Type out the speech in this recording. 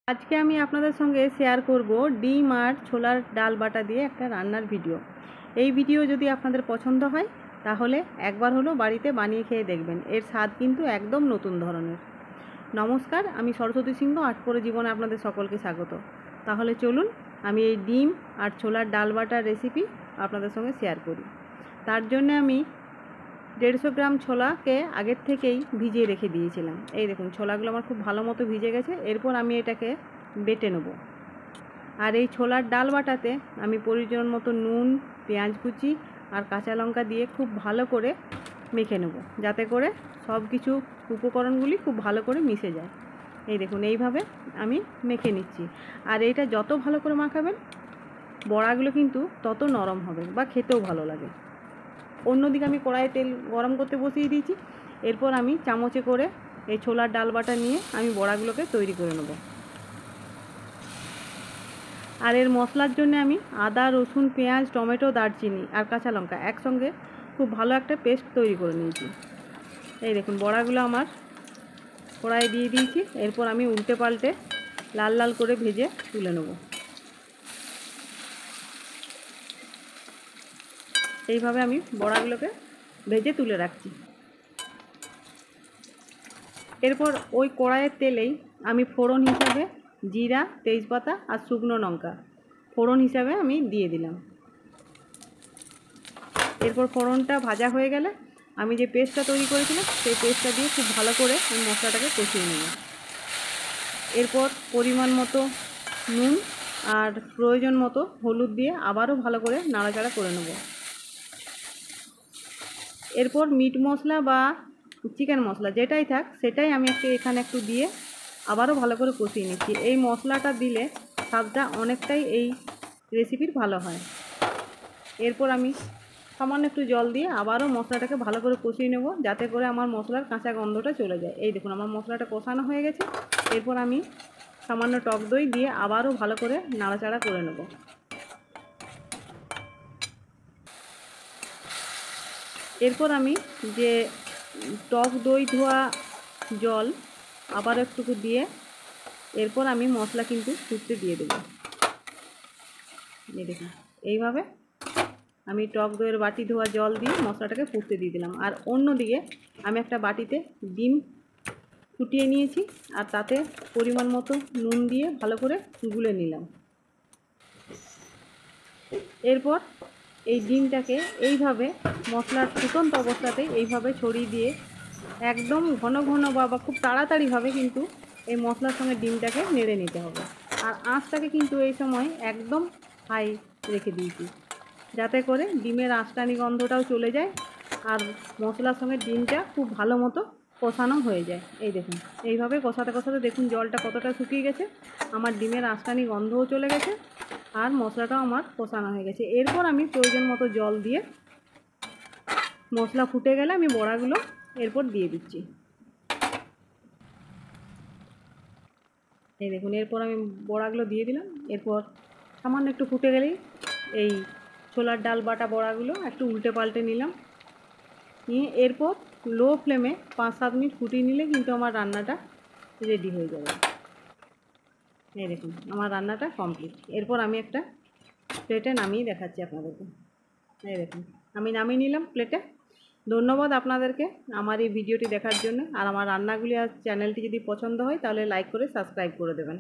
আজকে আমি আপনাদের সঙ্গে শেয়ার করব ডিম আর ছোলার ডাল বাটা দিয়ে একটা রান্নার ভিডিও। এই ভিডিও যদি আপনাদের পছন্দ হয় তাহলে একবার হলো বাড়িতে বানিয়ে খেয়ে দেখবেন। এর স্বাদ কিন্তু একদম নতুন ধরনের। নমস্কার, আমি সরস্বতী সিংহ আটপরে জীবনে আপনাদের সকলকে স্বাগত। তাহলে চলুন আমি এই ডিম আর ছোলার ডাল বাটার রেসিপি আপনাদের সঙ্গে শেয়ার করি। তার জন্য আমি 150 গ্রাম ছোলাকে আগের থেকেই ভিজিয়ে রেখে দিয়েছিলাম। এই দেখুন ছোলাগুলো আমার খুব ভালো মতো ভিজে গেছে। এরপর আমি এটাকে বেটে নেব। আর এই ছোলার ডাল বাটাতে আমি পরিমাণ মতো নুন, পেঁয়াজ কুচি আর কাঁচা লঙ্কা দিয়ে খুব ভালো করে মেখে নেব, যাতে করে সব কিছু উপকরণগুলি খুব ভালো করে মিশে যায়। এই দেখুন এইভাবে আমি মেখে নিচ্ছি। আর এইটা যত ভালো করে মাখাবেন বড়াগুলো কিন্তু তত নরম হবে বা খেতেও ভালো লাগে। অন্যদিকে আমি কড়াইয়ে তেল গরম করতে বসিয়ে দিয়েছি। এরপর আমি চামচে করে এই ছোলার ডাল বাটা নিয়ে আমি বড়াগুলোকে তৈরি করে নেব। আর এর মশলার জন্য আমি আদা, রসুন, পেঁয়াজ, টমেটো, দারচিনি আর কাঁচা লঙ্কা একসঙ্গে খুব ভালো একটা পেস্ট তৈরি করে নিয়েছি। এই দেখুন বড়াগুলো আমার কড়াইয়ে দিয়ে দিয়েছি। এরপর আমি উল্টে পাল্টে লাল লাল করে ভেজে তুলে নেব। এইভাবে আমি বড়াগুলোকে ভেজে তুলে রাখছি। এরপর ওই কড়াইয়ের তেলেই আমি ফোড়ন হিসাবে জিরা, তেজপাতা আর শুকনো লঙ্কা ফোড়ন হিসাবে আমি দিয়ে দিলাম। এরপর ফোড়নটা ভাজা হয়ে গেলে আমি যে পেস্টটা তৈরি করেছিলাম সেই পেস্টটা দিয়ে খুব ভালো করে আমি মশলাটাকে কষিয়ে নেব। এরপর পরিমাণ মতো নুন আর প্রয়োজন মতো হলুদ দিয়ে আবারও ভালো করে নাড়াচাড়া করে নেব। এরপর মিট মশলা বা চিকেন মশলা যেটাই থাক সেটাই আমি এখানে একটু দিয়ে আবারও ভালো করে কষিয়ে নিচ্ছি। এই মশলাটা দিলে স্বাদটা অনেকটাই এই রেসিপির ভালো হয়। এরপর আমি সামান্য একটু জল দিয়ে আবারও মশলাটাকে ভালো করে কষিয়ে নেব, যাতে করে আমার মশলার কাঁচা গন্ধটা চলে যায়। এই দেখুন আমার মশলাটা কষানো হয়ে গেছে। এরপর আমি সামান্য টক দই দিয়ে আবারও ভালো করে নাড়াচাড়া করে নেব। এরপর আমি যে টক দই ধোয়া জল আবার একটুকু দিয়ে এরপর আমি মশলা কিন্তু ফুটতে দিয়ে দেব। এই দেখুন এইভাবে আমি টক দইয়ের বাটি ধোয়া জল দিয়ে মশলাটাকে ফুটতে দিয়ে দিলাম। আর অন্যদিকে আমি একটা বাটিতে ডিম ফুটিয়ে নিয়েছি আর তাতে পরিমাণ মতো নুন দিয়ে ভালো করে গুলে নিলাম। এরপর এই ডিমটাকে এইভাবে মশলার ফুটন্ত অবস্থাতে এইভাবে ছড়িয়ে দিয়ে একদম ঘন ঘন বা খুব তাড়াতাড়িভাবে কিন্তু এই মশলার সঙ্গে ডিমটাকে নেড়ে নিতে হবে। আর আঁচটাকে কিন্তু এই সময় একদম হাই রেখে দিয়েছি, যাতে করে ডিমের আঁচটানি গন্ধটাও চলে যায় আর মশলার সঙ্গে ডিমটা খুব ভালো মতো কষানো হয়ে যায়। এই দেখুন এইভাবে কষাতে কষাতে দেখুন জলটা কতটা শুকিয়ে গেছে, আমার ডিমের আঁচটানি গন্ধও চলে গেছে আর মশলাটাও আমার কষানো হয়ে গেছে। এরপর আমি প্রয়োজন মতো জল দিয়ে মশলা ফুটে গেলে আমি বড়াগুলো এরপর দিয়ে দিচ্ছি। এই দেখুন এরপর আমি বড়াগুলো দিয়ে দিলাম। এরপর সামান্য একটু ফুটে গেলেই এই ছোলার ডাল বাটা বড়াগুলো একটু উল্টে পাল্টে নিলাম, নিয়ে এরপর লো ফ্লেমে 5-7 মিনিট ফুটিয়ে নিলে কিন্তু আমার রান্নাটা রেডি হয়ে যাবে। এই দেখুন আমার রান্নাটা কমপ্লিট। এরপর আমি একটা প্লেটে নামিয়ে দেখাচ্ছি আপনাদেরকে। এই দেখুন আমি নামিয়ে নিলাম প্লেটে। ধন্যবাদ আপনাদেরকে আমার এই ভিডিওটি দেখার জন্য। আর আমার রান্নাগুলি আর চ্যানেলটি যদি পছন্দ হয় তাহলে লাইক করে সাবস্ক্রাইব করে দেবেন।